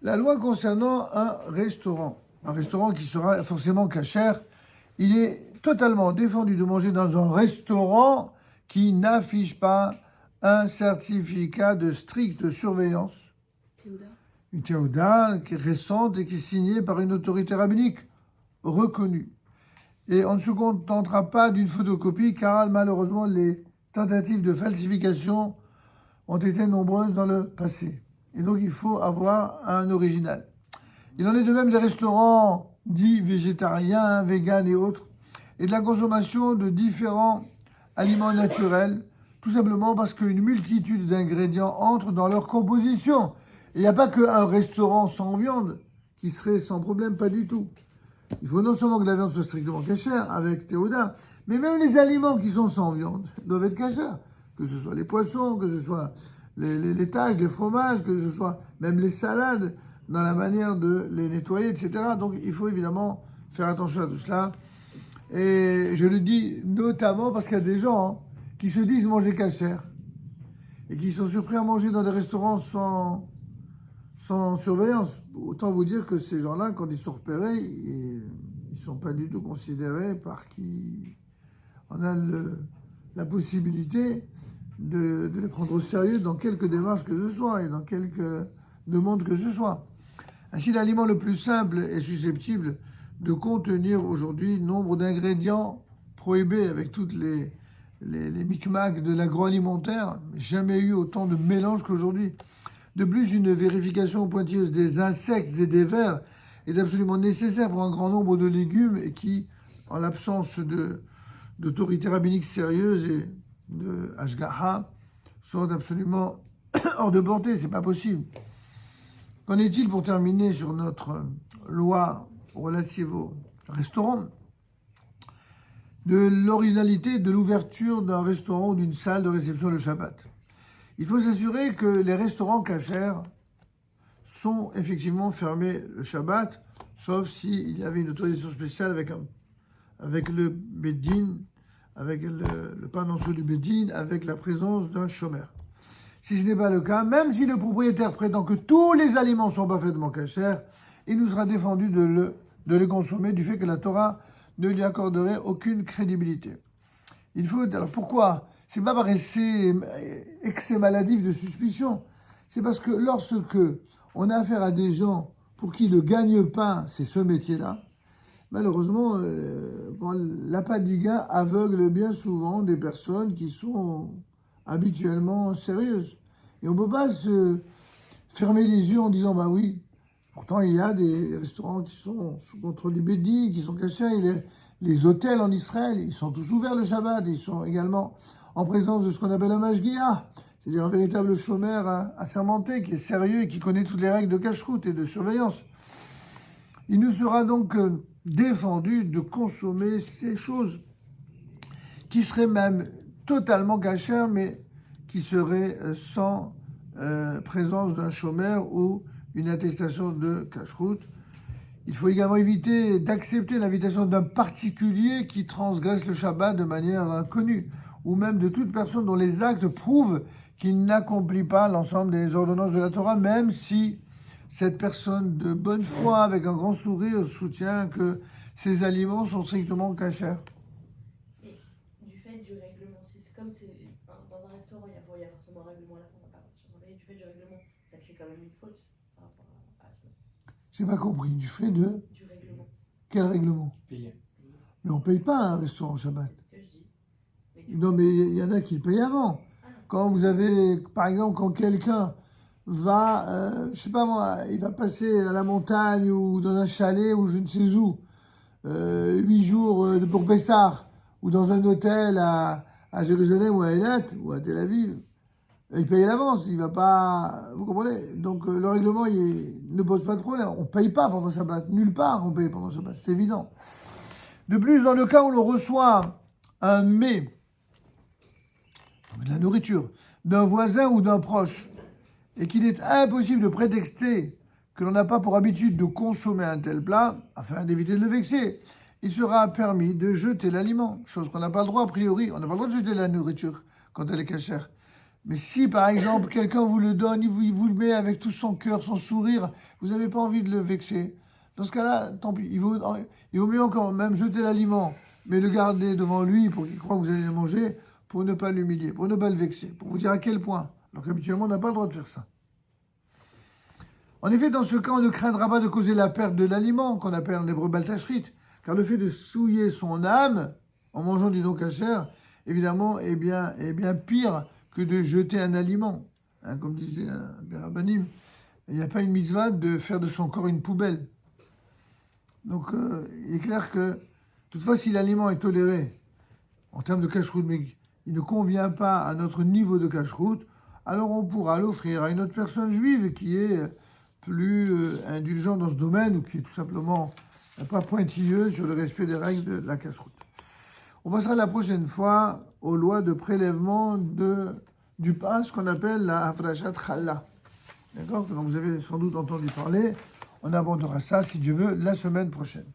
La loi concernant un restaurant qui sera forcément cachère, il est totalement défendu de manger dans un restaurant qui n'affiche pas un certificat de stricte surveillance, Théoda. une théoda qui est récente et qui est signée par une autorité rabbinique reconnue. Et on ne se contentera pas d'une photocopie car malheureusement les tentatives de falsification ont été nombreuses dans le passé. Et donc il faut avoir un original. Il en est de même des restaurants dits végétariens, véganes et autres, et de la consommation de différents aliments naturels, tout simplement parce qu'une multitude d'ingrédients entrent dans leur composition. Et il n'y a pas qu'un restaurant sans viande qui serait sans problème, pas du tout. Il faut non seulement que la viande soit strictement cachère avec Théoda, mais même les aliments qui sont sans viande doivent être cachers. Que ce soit les poissons, que ce soit les laitages, les fromages, que ce soit même les salades, dans la manière de les nettoyer, etc. Donc il faut évidemment faire attention à tout cela. Et je le dis notamment parce qu'il y a des gens qui se disent manger cachère et qui sont surpris à manger dans des restaurants sans surveillance. Autant vous dire que ces gens-là, quand ils sont repérés, ils ne sont pas du tout considérés par qui on a la possibilité de les prendre au sérieux dans quelque démarche que ce soit et dans quelque demande que ce soit. Ainsi, l'aliment le plus simple est susceptible de contenir aujourd'hui nombre d'ingrédients prohibés avec toutes les micmacs de l'agroalimentaire. Jamais eu autant de mélanges qu'aujourd'hui. De plus, une vérification pointilleuse des insectes et des vers est absolument nécessaire pour un grand nombre de légumes et qui, en l'absence d'autorité rabbinique sérieuse et de Hashgaha, sont absolument hors de portée. C'est pas possible. Qu'en est-il pour terminer sur notre loi relative au restaurant de l'originalité de l'ouverture d'un restaurant ou d'une salle de réception le Shabbat? Il faut s'assurer que les restaurants cachers sont effectivement fermés le Shabbat, sauf s'il y avait une autorisation spéciale avec le Beddin, avec le panonceau du Beddin, avec la présence d'un chômeur. Si ce n'est pas le cas, même si le propriétaire prétend que tous les aliments sont parfaitement cachers, il nous sera défendu de les consommer du fait que la Torah ne lui accorderait aucune crédibilité. Alors pourquoi? C'est pas par excès maladif de suspicion. C'est parce que lorsque on a affaire à des gens pour qui le gagne-pain, c'est ce métier-là, malheureusement, l'appât du gain aveugle bien souvent des personnes qui sont habituellement sérieuses. Et on ne peut pas se fermer les yeux en disant, bah oui, pourtant il y a des restaurants qui sont sous contrôle du Bédi, qui sont cachés, les hôtels en Israël, ils sont tous ouverts le Shabbat, ils sont également en présence de ce qu'on appelle un mashgiach, c'est-à-dire un véritable chômeur assermenté, qui est sérieux et qui connaît toutes les règles de cacheroute et de surveillance. Il nous sera donc défendu de consommer ces choses qui seraient même totalement cachères, mais qui seraient sans présence d'un chômeur ou une attestation de cacheroute. Il faut également éviter d'accepter l'invitation d'un particulier qui transgresse le Shabbat de manière inconnue, ou même de toute personne dont les actes prouvent qu'il n'accomplit pas l'ensemble des ordonnances de la Torah, même si cette personne de bonne foi, avec un grand sourire, soutient que ces aliments sont strictement cachers. Et du fait du règlement, c'est comme dans un restaurant, il y a forcément un règlement à la fin, on va pas partir sans veiller. Du fait du règlement, ça crée quand même une faute par rapport à... J'ai pas compris, du fait du règlement. Quel règlement? Payer. Mais on paye pas un restaurant Shabbat. C'est ce que je dis. Non, mais il y en a qui le payent avant. Quand vous avez, par exemple, quand quelqu'un va, je sais pas moi, il va passer à la montagne ou dans un chalet ou je ne sais où, 8 jours pour Pessah, ou dans un hôtel à Jérusalem ou à Eilat ou à Tel Aviv, il paye à l'avance, il va pas, vous comprenez? Donc le règlement ne pose pas de problème. On paye pas pendant Shabbat, nulle part on paye pendant Shabbat, c'est évident. De plus, dans le cas où l'on reçoit un mets, de la nourriture, d'un voisin ou d'un proche, et qu'il est impossible de prétexter que l'on n'a pas pour habitude de consommer un tel plat, afin d'éviter de le vexer, il sera permis de jeter l'aliment, chose qu'on n'a pas le droit a priori. On n'a pas le droit de jeter la nourriture quand elle est cachère. Mais si, par exemple, quelqu'un vous le donne, il vous le met avec tout son cœur, son sourire, vous n'avez pas envie de le vexer. Dans ce cas-là, tant pis. Il vaut mieux encore même jeter l'aliment, mais le garder devant lui pour qu'il croie que vous allez le manger, pour ne pas l'humilier, pour ne pas le vexer, pour vous dire à quel point. Alors qu'habituellement, on n'a pas le droit de faire ça. En effet, dans ce cas, on ne craindra pas de causer la perte de l'aliment, qu'on appelle en hébreu baltachrit, car le fait de souiller son âme en mangeant du non-kasher, évidemment, est bien pire que de jeter un aliment. Hein, comme disait un rabbinim, il n'y a pas une mitzvah de faire de son corps une poubelle. Donc, il est clair que, toutefois, si l'aliment est toléré en termes de cache-route, mais il ne convient pas à notre niveau de cache-route, alors on pourra l'offrir à une autre personne juive qui est plus indulgente dans ce domaine ou qui est tout simplement pas pointilleuse sur le respect des règles de la cache-route. On passera la prochaine fois aux lois de prélèvement du pain, ce qu'on appelle la Hafrashat Challah. D'accord? Donc vous avez sans doute entendu parler. On abordera ça, si Dieu veut, la semaine prochaine.